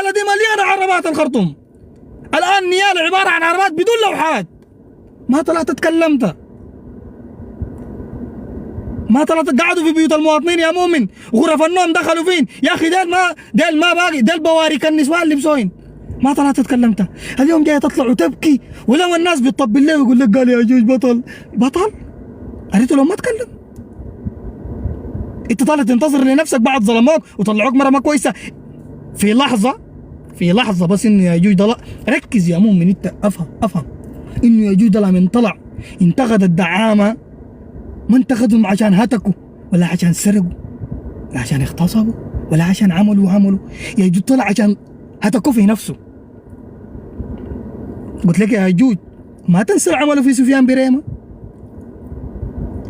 البلد دي مليانه عربات الخرطوم. الان نيال عباره عن عربات بدون لوحات. ما طلعت اتكلمت، ما طلعت. قعدوا في بيوت المواطنين يا مؤمن، غرف النوم دخلوا فين يا اخي. ديل ما باقي، ديل بواريك النسوان اللي مسوين. ما طلعت اتكلمت. اليوم جاي تطلع وتبكي، ولما الناس بتطبل له ويقول لك قال يا جوج بطل بطل. قريته لو ما تكلم. انت طالع تنتظر لنفسك بعد ظلموك وطلعوك مره ما كويسه في لحظه بس انه يا جوج ضل. ركز يا مؤمن، انت افهم انه يا جوج ضل من طلع انتقد الدعامه، ما انتقدهم عشان هتكوا ولا عشان سرقوا ولا عشان اغتصبوا ولا عشان عملوا. يا جوج طلع عشان هتكوا في نفسه. قلت لك يا جوج ما تنسى عمله في سفيان بريمه.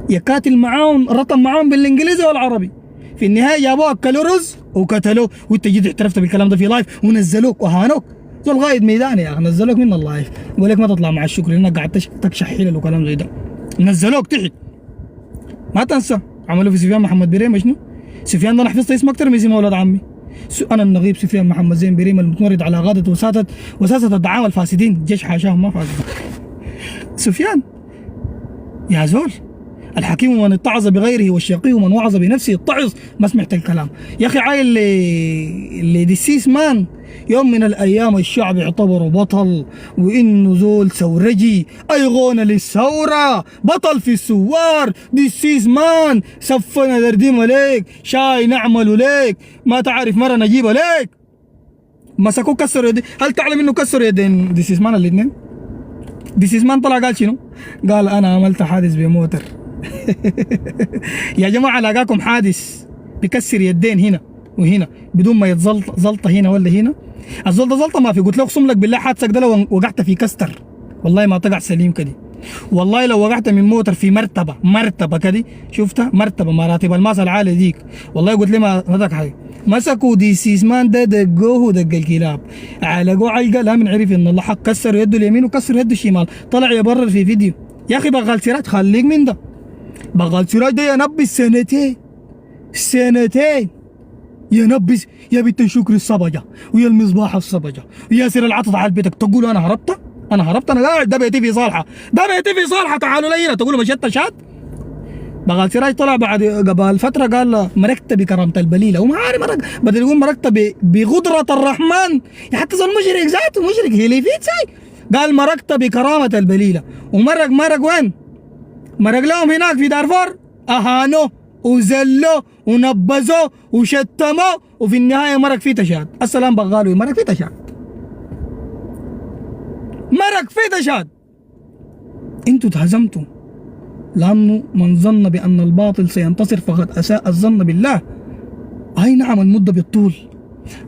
يقاتل معاهم، رطم معاهم بالانجليزي والعربي، في النهايه جابوه اكلوا رز وقتلوه، وانت جيت اعترفت بالكلام ده في لايف ونزلوك وهانوك. زول غايد ميداني يا اخي، نزلوك من اللايف ويقول لك ما تطلع مع الشكر لانك قاعد تكشح حلل وكلام زي ده. نزلوك تحت. ما تنسى عملوا في سفيان محمد بريمه شنو؟ سفيان ده انا حفظت اسمه اكثر من اسم اولاد عمي. انا النغيب سفيان محمد زين بريمه المتمرد على غاده وساسه الدعامه الفاسدين، جيش حاشاهم ما فاسدين. سفيان يا زول، الحكيم من اتعظ بغيره والشقي من وعظ بنفسه اتعظ. ما سمعت الكلام يا اخي. عايل اللي دسيس مان يوم من الايام الشعب يعتبره بطل، وانه زول ثورجي ايغون للثوره، بطل في الثوار. دسيس مان سفنا دردمه ليك، شاي نعمله ليك، ما تعرف مره نجيبه ليك. مسكوه كسروا يدين. هل تعلم انه كسروا يدين دسيس مان الاثنين؟ دسيس مان طلع قال شنو؟ قال انا عملت حادث بموتر. يا جماعه لاقاكم حادث بكسر يدين هنا وهنا بدون ما يتزلط زلطه هنا ولا هنا. الزلطه زلطه ما في. قلت له اقسم لك بالله حادثك ده لو وقعت في كستر والله ما تقع سليم كده. والله لو وقعت من موتر في مرتبه كده، شفتها مرتبه مراتب الماس العاليه ديك، والله قلت لي ما هذاك حاجه. مسكوا دي سيسمان ده دقوه دق الكلاب، علقوه علقه لا من عرف ان الله حق. كسر يده اليمين وكسر يده الشمال، طلع يبرر في فيديو. يا اخي بغال سراج خليك من ده. بغال سراج ده ينبس سنتين ينبس. يا بنت شكر الصبجه ويا المصباح الصبجه وياسر العطط على بيتك، تقول انا هربت انا قاعد. ده بيتي في صالحه، تعالوا لي هنا تقولوا مشيت شات. بغال سراج طلع بعد قبل فتره قال مركت بكرامه البليله، وما عارف بدل يقول مركت بقدره الرحمن. حتى زول مشرك ذاته مشرك هيليفيت ساي قال مركت بكرامه البليله. ومرق وين؟ مرق لهم هناك في دارفور، اهانوه وزلوه ونبذوه وشتموه، وفي النهايه مرق في تشاد. السلام بغالو مرق في تشاد. انتوا اتهزمتوا لانه من ظن بان الباطل سينتصر فقد اساء الظن بالله. اي نعم المده بالطول،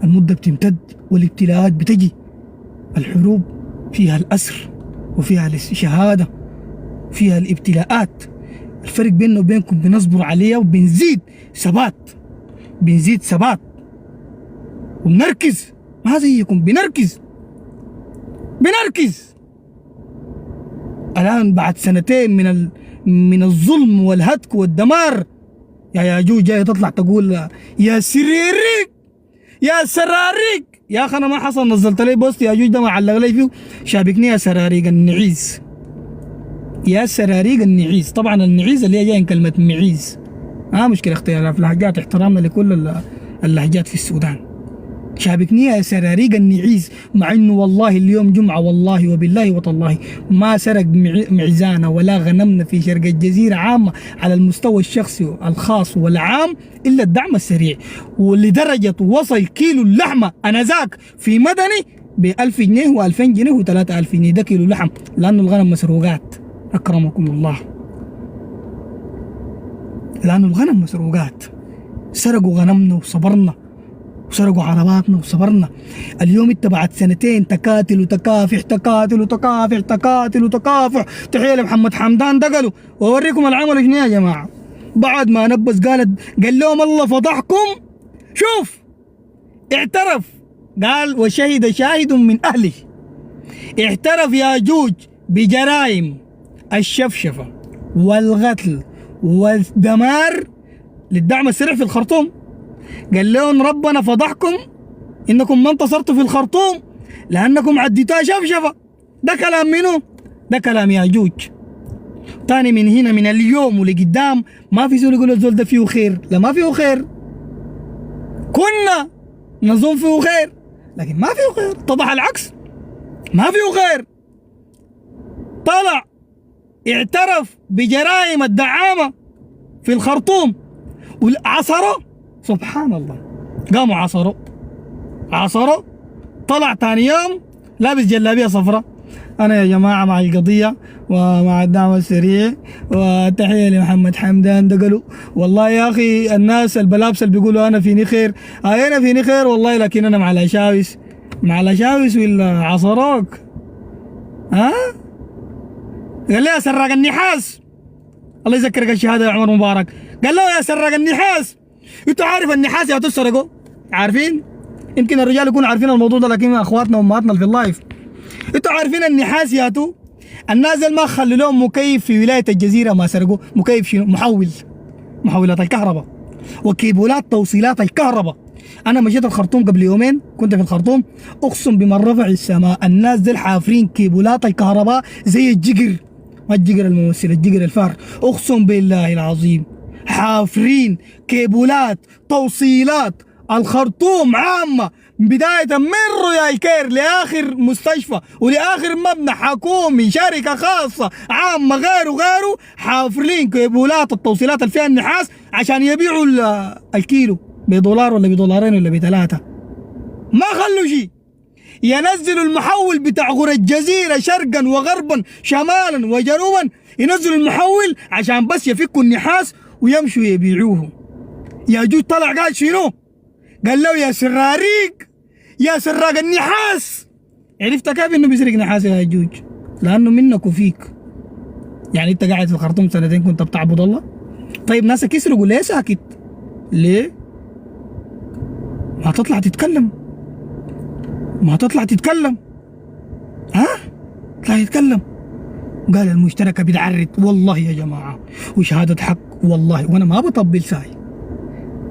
المده بتمتد والابتلاءات بتجي. الحروب فيها الاسر وفيها الشهاده، فيها الابتلاءات. الفرق بيننا وبينكم بنصبر عليها وبنزيد ثبات، وبنركز. ما زيكم بنركز. الان بعد سنتين من الظلم والهتك والدمار، يا ياجوج جاي تطلع تقول يا سراريك. يا اخي انا ما حصل نزلت لي بوست ياجوج ده ما علق لي فيه شابكني يا سراريق النعيز. طبعا النعيز اللي هي جايه من كلمه معيز. مشكله اختلاف لهجات، احترامنا لكل اللهجات في السودان. شابكني يا سراريق النعيز، مع انه والله اليوم جمعه والله وبالله وتالله ما سرق معزانا ولا غنمنا في شرق الجزيره عامه على المستوى الشخصي الخاص والعام الا الدعم السريع. ولدرجه وصل كيلو اللحمه انذاك في مدني ب 1000 جنيه و2000 جنيه و3000 جنيه. ده كيلو لحم لانه الغنم مسروقات. اكرمكم الله، لانه الغنم مسروقات. سرقوا غنمنا وصبرنا، وسرقوا عرباتنا وصبرنا. اليوم انت بعد سنتين تكاتل وتكافح. تحيه لمحمد حمدان دقلوا. واوريكم العمل شنو يا جماعه. بعد ما نبس قال لهم الله فضحكم. شوف اعترف، قال وشهد شاهد من اهله. اعترف ياجوج بجرائم الشفشفه والقتل والدمار للدعم السريع في الخرطوم. قال لهم ربنا فضحكم إنكم ما انتصرتوا في الخرطوم لأنكم عديتوها شفشفة. ده كلام منو؟ ده كلام ياجوج. تاني من هنا من اليوم ولقدام ما في زول يقول الزول ده فيه خير، لا ما فيه خير. كنا نظن فيه خير لكن ما فيه خير، اتضح العكس، ما فيه خير. طلع اعترف بجرائم الدعامة في الخرطوم وعصره، سبحان الله، قاموا عصره. طلع تاني يوم لابس جلابية صفراء، أنا يا جماعة مع القضية ومع الدعم السريع وتحية لمحمد حمدان. دقلوا والله يا أخي الناس البلابس اللي بيقولوا أنا فيني خير، أنا فيني خير والله، لكن أنا مع الأشاوس، مع الأشاوس ولا عصروك؟ ها؟ قال لي يا سراق النحاس، الله يذكرك الشهادة يا عمر مبارك، قال له يا سراق النحاس، انتوا عارف النحاس يا تسرقوا؟ عارفين؟ يمكن الرجال يكونوا عارفين الموضوع ده لكن اخواتنا وامهاتنا في اللايف، انتوا عارفين النحاس ياتو؟ الناس اللي ما خلوا لهم مكيف في ولاية الجزيرة ما سرقوا، مكيف شنو؟ محولات الكهرباء وكيبولات توصيلات الكهرباء. انا مشيت الخرطوم قبل يومين، كنت في الخرطوم، اقسم بمن رفع السماء الناس دي حافرين كيبولات الكهرباء زي الجقر، ما الجقر الممثل، الجقر الفار، اقسم بالله العظيم حافرين كيبولات توصيلات الخرطوم عامة، بداية من رويال كير لآخر مستشفى ولاخر مبنى حكومي شركة خاصة عامة غيره حافرين كيبولات التوصيلات اللي فيها النحاس عشان يبيعوا الكيلو بدولار ولا بدولارين ولا بثلاثة. ما خلوا شيء، ينزلوا المحول بتاع غور الجزيرة شرقا وغربا شمالا وجنوبا، ينزلوا المحول عشان بس يفكوا النحاس ويمشوا يبيعوه. ياجوج طلع قال شنو؟ قال له يا سراريق، يا سراق النحاس. عرفت كيف انه بيسرق نحاس يا ياجوج؟ لانه منك وفيك. يعني انت قاعد في الخرطوم سنتين كنت بتعبد الله؟ طيب ناسك يسرقوا ليه ساكت؟ ليه؟ ما تطلع تتكلم، ما تطلع تتكلم، ها؟ اطلع يتكلم. قال المشتركة بتعرض، والله يا جماعة وشهادة حق والله، وانا ما بطبل ساي،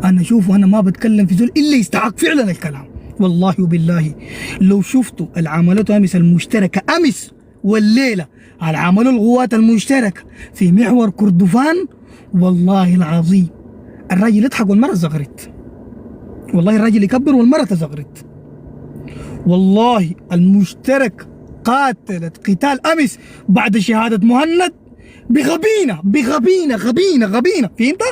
انا شوف وانا ما بتكلم في زول الا يستحق فعلا الكلام، والله وبالله. لو شفتوا العملات امس المشتركة امس والليلة العملوا القوات المشتركة في محور كردفان، والله العظيم الراجل يضحك والمرأة زغرت، والله الراجل يكبر والمرأة تزغرت. والله المشترك قاتلت قتال امس بعد شهادة مهند بغبينة. فهمت؟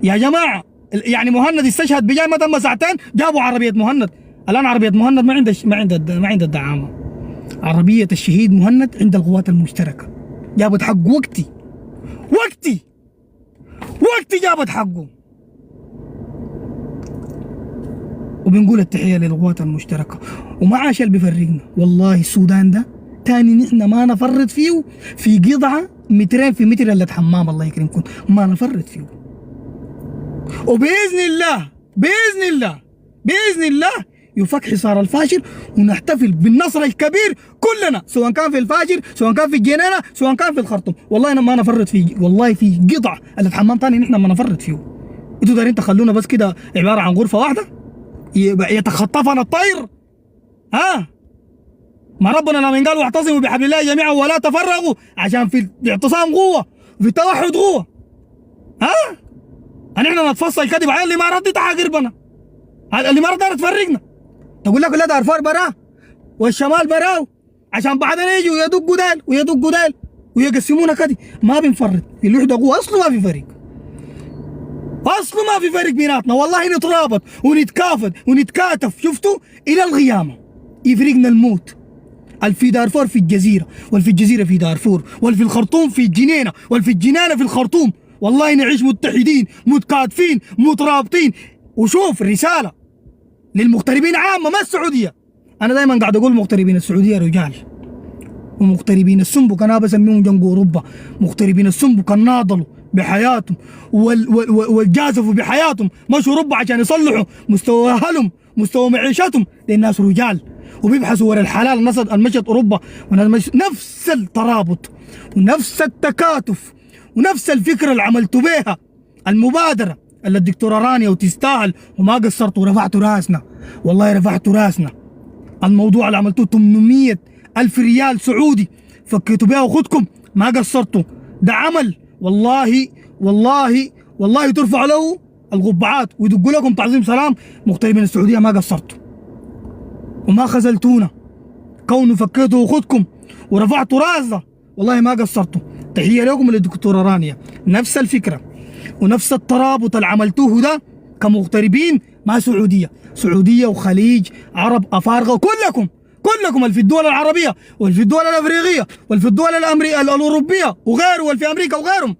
يا جماعة يعني مهند استشهد بجاي ما تم ساعتين جابوا عربية مهند، الآن عربية مهند ما عند الدعامة، عربية الشهيد مهند عند القوات المشتركة، جابت حق وقتي جابت حقه. وبنقول التحية للقوات المشتركة وما عاش اللي بيفرقنا. والله السودان ده تاني نحن ما نفرط فيه في قطعة مترين في متر الا حمام، الله يكرمكم ما نفرط فيه. وبإذن الله يفك حصار الفاشر ونحتفل بالنصر الكبير كلنا، سواء كان في الفاشر، سواء كان في الجنينة، سواء كان في الخرطوم. والله أنا ما نفرط فيه، والله في قطعة اللي حمام تاني نحن ما نفرط فيه. انتوا دايرين تخلونا بس كده عبارة عن غرفة واحدة يتخطفنا الطير؟ ها؟ ما ربنا لما قال واعتصموا بحبل الله جميعا ولا تفرقوا، عشان في الاعتصام قوة وفي التوحد قوة. ها؟ نحن نتفصل كذب على الامارات دي تحقر بنا، الامارات دايره تفرقنا، تقول لك لا دارفور براه والشمال براه عشان بعدين يجوا يدقوا ديل ويقسمونا كده. ما بنفرط في الوحده قوه، اصله ما في فرق بيناتنا، والله نترابط ونتكافد ونتكاتف، شفتوا الى القيامه. يفرقنا الموت، الفي دارفور في الجزيره، والفي الجزيره في دارفور، والفي الخرطوم في الجنينه، والفي الجنينه في الخرطوم. والله نعيش متحدين متكاتفين مترابطين. وشوف رساله للمغتربين عامه ما السعوديه، انا دائما قاعد اقول مغتربين السعوديه رجال، ومغتربين السنبك انا بسميهم جنب اوروبا، مغتربين السنبك الناضلوا بحياتهم والجازفوا بحياتهم، مشوا اوروبا عشان يصلحوا مستوى اهلهم مستوى معيشتهم، للناس رجال وبيبحثوا ورا الحلال. المشت اوروبا نفس الترابط ونفس التكاتف ونفس الفكره اللي عملتوا بيها، المبادره الا الدكتوره رانيا وتستاهل، وما قصرتوا ورفعتوا راسنا. والله رفعتوا راسنا. الموضوع اللي عملتوه 800 ألف ريال سعودي فكيتوا بيها وخدكم، ما قصرتوا. ده عمل والله والله والله ترفع له القبعات ويدقوا لكم تعظيم سلام. مغتربين السعوديه ما قصرتوا وما خذلتونا. كونوا فكيتوا وخدكم ورفعتوا راسنا، والله ما قصرتوا. تحيه لكم للدكتوره رانيا. نفس الفكره ونفس الترابط اللي عملتوه ده كمغتربين مع سعوديه وخليج عرب افارقه، كلكم اللي في الدول العربيه واللي في الدول الافريقيه واللي في الدول الاوروبيه وغيره واللي في امريكا وغيرهم.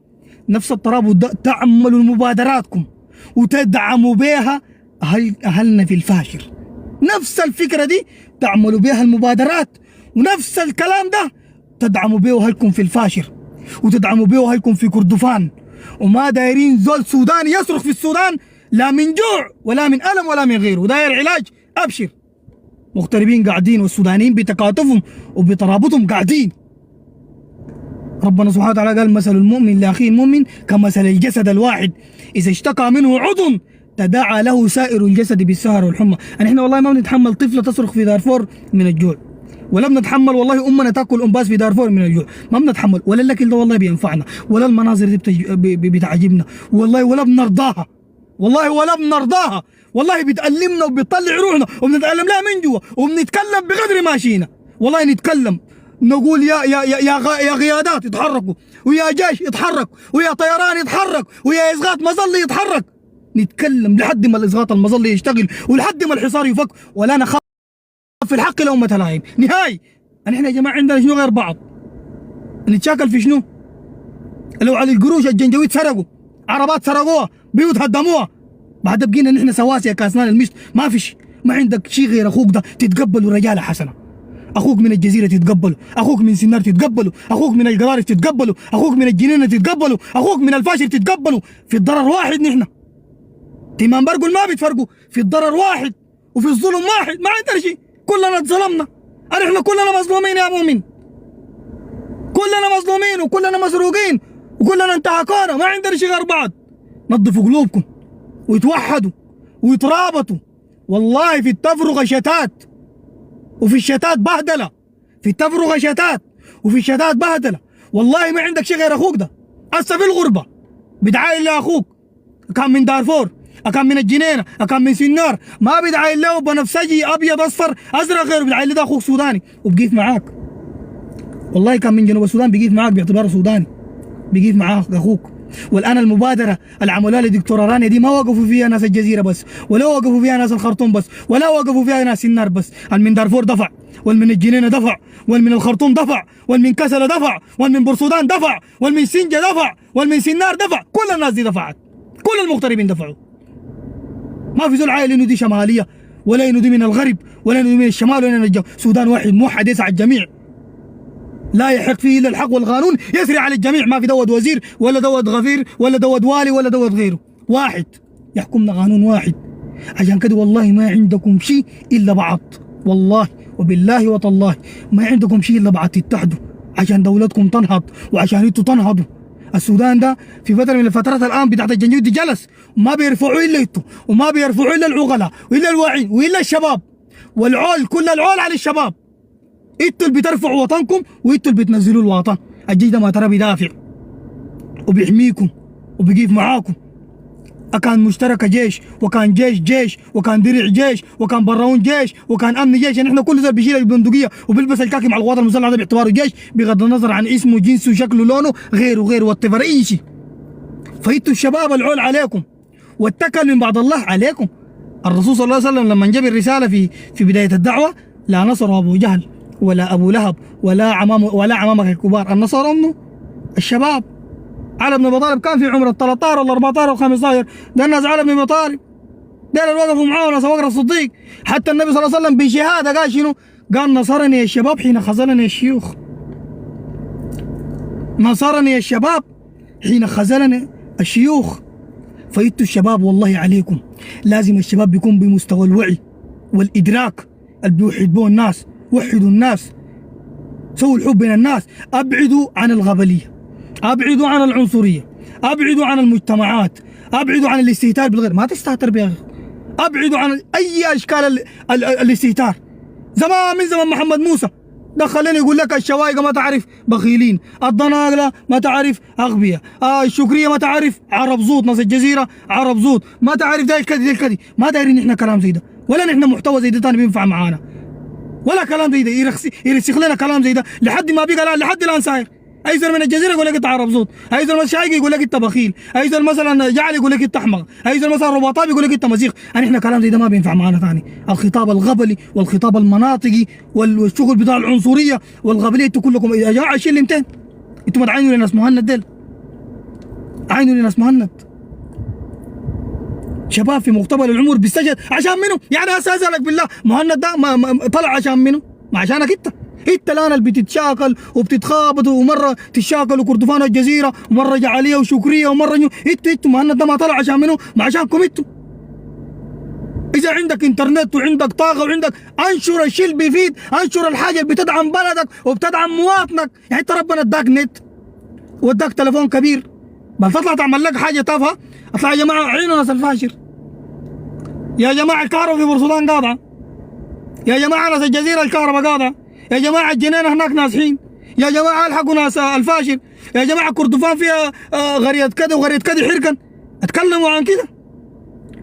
نفس الترابط ده تعملوا مبادراتكم وتدعموا بها اهلنا في الفاشر. نفس الفكره دي تعملوا بها المبادرات، ونفس الكلام ده تدعموا به اهلكم في الفاشر وتدعموا به اهلكم في كردفان. وما دايرين زول سوداني يصرخ في السودان لا من جوع ولا من الم ولا من غيره، وداير علاج ابشر. مغتربين قاعدين والسودانيين بتكاتفهم وبترابطهم قاعدين. ربنا سبحانه وتعالى قال مثل المؤمن لاخيه المؤمن كمثل الجسد الواحد اذا اشتكى منه عضو تداعى له سائر الجسد بالسهر والحمى. احنا والله ما بنتحمل طفله تصرخ في دارفور من الجوع، ولا بنتحمل والله امنا تاكل انباس في دارفور من الجوع، ما بنتحمل. ولا الاكل ده والله بينفعنا، ولا المناظر دي بتعجبنا والله، ولا بنرضاها والله، ولا بنرضاها والله. بتألمنا وبتطلع روحنا وبنتألم لها من جوا، وبنتكلم بقدر ماشينا. والله نتكلم نقول يا قيادات اتحركوا، ويا جيش اتحرك، ويا طيران يتحرك، ويا اسقاط مظلي يتحرك. نتكلم لحد ما الاسقاط المظلي يشتغل ولحد ما الحصار يفك، ولا نخاف في الحق لأمة الهايم نهائي. احنا يا جماعه عندنا شنو غير بعض؟ نتشاكل في شنو؟ لو على القروش الجنجويد سرقوا، عربات سرقوها، بيوت هدموها، بعد بقينا نحن سواسيه كاسنان المشط. ما فيش، ما عندك شيء غير اخوك ده تتقبله رجاله حسنه. اخوك من الجزيره تتقبله، اخوك من سنار تتقبله، اخوك من القرارف تتقبله، اخوك من الجنينه تتقبله، اخوك من الفاشر تتقبله. في الضرر واحد نحن. تمام برقل ما بيتفرقوا، في الضرر واحد وفي الظلم واحد. ما عندنا شيء، كلنا اتظلمنا. احنا كلنا مظلومين يا مؤمن، كلنا مظلومين وكلنا مسروقين وكلنا انتهكونا. ما عندنا شيء غير بعض. نظفوا قلوبكم ويتوحدوا ويترابطوا. والله في التفرقه شتات وفي الشتات بهدله، في التفرقه شتات وفي الشتات بهدله. والله ما عندك شيء غير اخوك ده. هسه في الغربه بتعاين لاخوك، كان من دارفور، كان من الجنينه، كان من سنار، ما بيدعاين له بنفسجي ابيض اصفر ازرق غيره، بيدعاين له ده اخوك سوداني وبقيف معاك. والله كان من جنوب السودان بيقيف معاك باعتباره سوداني، بيقيف معاك اخوك. والان المبادره اللي عملوها لدكتوره رانيا دي ما وقفوا فيها ناس الجزيره بس، ولا وقفوا فيها ناس الخرطوم بس، ولا وقفوا فيها ناس النار بس. من دارفور دفع، والمن الجنينه دفع، والمن الخرطوم دفع، والمن كسله دفع، والمن بورسودان دفع، والمن سنجه دفع، والمن سنار دفع. كل الناس دي دفعت، كل المغتربين دفعوا. ما في زول عايل انه دي شماليه ولا انه دي من الغرب ولا انه دي من الشمال ولا من الجنوب. سودان واحد موحد يسعى الجميع، لا يحق فيه الا الحق والقانون يسري على الجميع. ما في دود وزير ولا دود غفير ولا دود والي ولا دود غيره، واحد يحكمنا قانون واحد. عشان كده والله ما عندكم شيء الا بعض، والله وبالله وتالله ما عندكم شيء الا بعض. تتحدوا عشان دولتكم تنهض وعشان انتوا تنهضوا. السودان ده في فتره من الفترات الان بتاعت الجنجويد دي جلس وما بيرفعوا الا انتوا، وما بيرفعوا الا العقلاء والا الواعين والا الشباب، والعول كل العول على الشباب. انتوا اللي بترفعوا وطنكم وانتوا اللي بتنزلوا الوطن. الجيش ده ما ترى بيدافع وبيحميكم وبيقيف معاكم. كان مشتركه جيش، وكان جيش، وكان درع جيش، وكان براون جيش، وكان امن جيش. يعني احنا كل زول بيشيل البندقيه وبيلبس الكاكي مع القوات المسلحه ده باعتباره جيش، بغض النظر عن اسمه جنسه شكله لونه غيره واتفر اي شيء. فانتوا الشباب العول عليكم والتكل من بعد الله عليكم. الرسول صلى الله عليه وسلم لما جاب الرساله في بدايه الدعوه لا نصر ابو جهل ولا ابو لهب ولا عمامك الكبار، النصر انه الشباب. علي بن ابي طالب كان في عمر ال 13 ولا 14 ولا 15، ده الناس علي بن ابي طالب ده اللي وقفوا معاه ناس ابو بكر الصديق. حتى النبي صلى الله عليه وسلم بشهاده قال شنو؟ قال نصرني الشباب حين خذلني الشيوخ. نصرني الشباب حين خذلني الشيوخ. فايتوا الشباب والله عليكم لازم الشباب بيكون بمستوى الوعي والادراك اللي بيوحد به الناس. وحدوا الناس، سووا الحب بين الناس، ابعدوا عن الغبليه، ابعدوا عن العنصريه، ابعدوا عن المجتمعات، ابعدوا عن الاستهتار بالغير، ما تستهتر بغير، ابعدوا عن اي اشكال الاستهتار. زمان من زمان محمد موسى دخلني يقول لك الشوايقه ما تعرف بخيلين، الضناقله ما تعرف اغبياء، الشكريه ما تعرف عرب زود، ناس الجزيره عرب زود، ما تعرف ده الكدي ده الكدي. ما دايرين احنا كلام زي ده، ولا نحن محتوى زي ده ثاني بينفع معانا، ولا كلام زي ده يرسخ لنا كلام زي ده لحد ما بقى لا لحد الان ساير. اي زول من الجزيره يقول لك انت عرب زود، اي زول شايقي يقول لك انت بخيل، اي زول مثلا جعل يقول لك انت احمق، اي زول مثلا رباطاب يقول لك انت مزيغ. يعني احنا كلام زي ده ما بينفع معانا ثاني. الخطاب الغبلي والخطاب المناطقي والشغل بتاع العنصريه والغبليه، انتوا كلكم يا جماعه شيل 200. انتوا ما تعينوا لناس مهند ديل، عينوا لناس مهند شباب في مقتبل العمر بيستجد عشان منه. يعني هسه اسالك بالله مهند ده ما طلع عشان منه؟ ما عشانك انت الان اللي بتتشاكل وبتتخابط، ومره تتشاكل وكردفان الجزيره ومره جعليه وشكريه ومره انتوا مهند ده ما طلع عشان منه؟ ما عشانكم انتوا. اذا عندك انترنت وعندك طاقه وعندك، انشر الشيء اللي بيفيد، انشر الحاجه اللي بتدعم بلدك وبتدعم مواطنك. يعني انت ربنا اداك نت واداك تليفون كبير، بل تطلع تعمل لك حاجه تافهه. اطلع يا جماعه عينوا ناس الفاشر، يا جماعه الكهرباء في بورسودان قاطعه، يا جماعه ناس الجزيره الكهرباء قاطعه، يا جماعه الجنينه هناك نازحين، يا جماعه الحقوا ناس الفاشر، يا جماعه كردفان فيها غريه كذا وغريه كذا حركا. اتكلموا عن كده،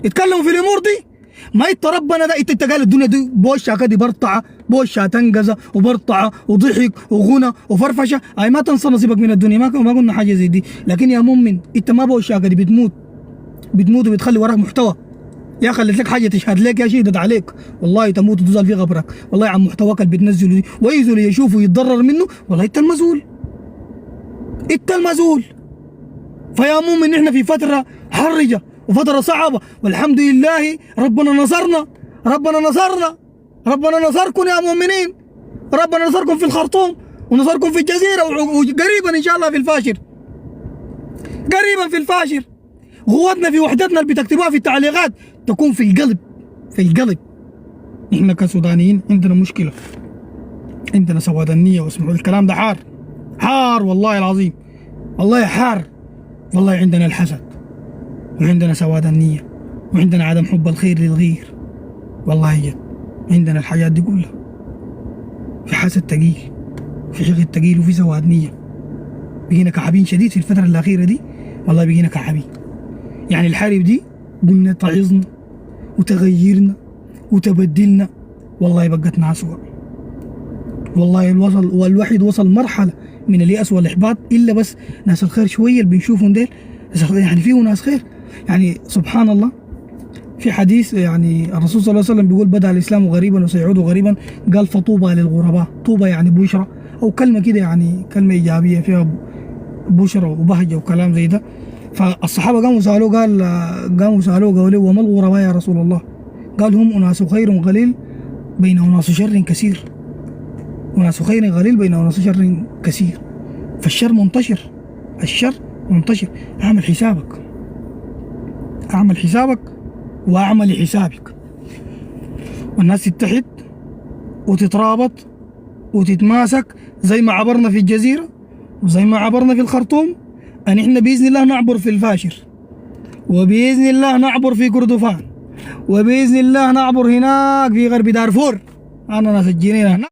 اتكلموا في الامور دي. ما انت ربنا ده انت قال الدنيا دي بوشها كده برطعه، بوشها تنقزه وبرطعه وضحك وغنى وفرفشه. اي ما تنسى نصيبك من الدنيا، ما قلنا حاجه زي دي. لكن يا مؤمن انت ما بوشها كده بتموت وبتخلي وراك محتوى. يا خليت لك حاجه تشهد لك، يا شهدت عليك والله تموت وتزال في قبرك. والله عن محتواك اللي بتنزله دي ويزول يشوفه يتضرر منه، والله انت المسؤول، انت المسؤول. فيا مؤمن احنا في فتره حرجه وفتره صعبه، والحمد لله ربنا نصرنا، ربنا نصركم يا مؤمنين، ربنا نصركم في الخرطوم ونصركم في الجزيره، وقريبا ان شاء الله في الفاشر، قريبا في الفاشر. قوتنا في وحدتنا اللي بتكتبوها في التعليقات تكون في القلب. احنا كسودانيين عندنا مشكله، عندنا سواد النيه، واسمعوا الكلام ده حار والله العظيم، والله حار. والله عندنا الحسد وعندنا سواد النيه وعندنا عدم حب الخير للغير. والله جد عندنا الحاجات دي كلها، في حسد تقيل، في حقد تقيل، وفي سواد نيه. بقينا كعبين شديد في الفتره الاخيره دي، والله بقينا كعبين. يعني الحرب دي قلنا تعظنا وتغيرنا وتبدلنا، والله بقتنا أسوأ. والله والواحد وصل مرحلة من اليأس والإحباط، إلا بس ناس الخير شوية اللي بنشوفهم ديل، يعني فيه ناس خير. يعني سبحان الله، في حديث يعني الرسول صلى الله عليه وسلم بيقول بدأ الإسلام غريبا وسيعود غريبا، قال فطوبى للغرباء. طوبى يعني بشرى أو كلمة كده، يعني كلمة إيجابية فيها بشرى وبهجة وكلام زي ده. فالصحابه قاموا سالوه، قالوا له وما الغرباء يا رسول الله؟ قال هم اناس خير قليل بين اناس شر كثير. اناس خير قليل بين اناس شر كثير. فالشر منتشر، الشر منتشر. اعمل حسابك واعمل حسابك، والناس تتحد وتترابط وتتماسك زي ما عبرنا في الجزيره وزي ما عبرنا في الخرطوم. أن إحنا بإذن الله نعبر في الفاشر، وبإذن الله نعبر في كردفان، وبإذن الله نعبر هناك في غرب دارفور. أنا ناس الجنين هناك.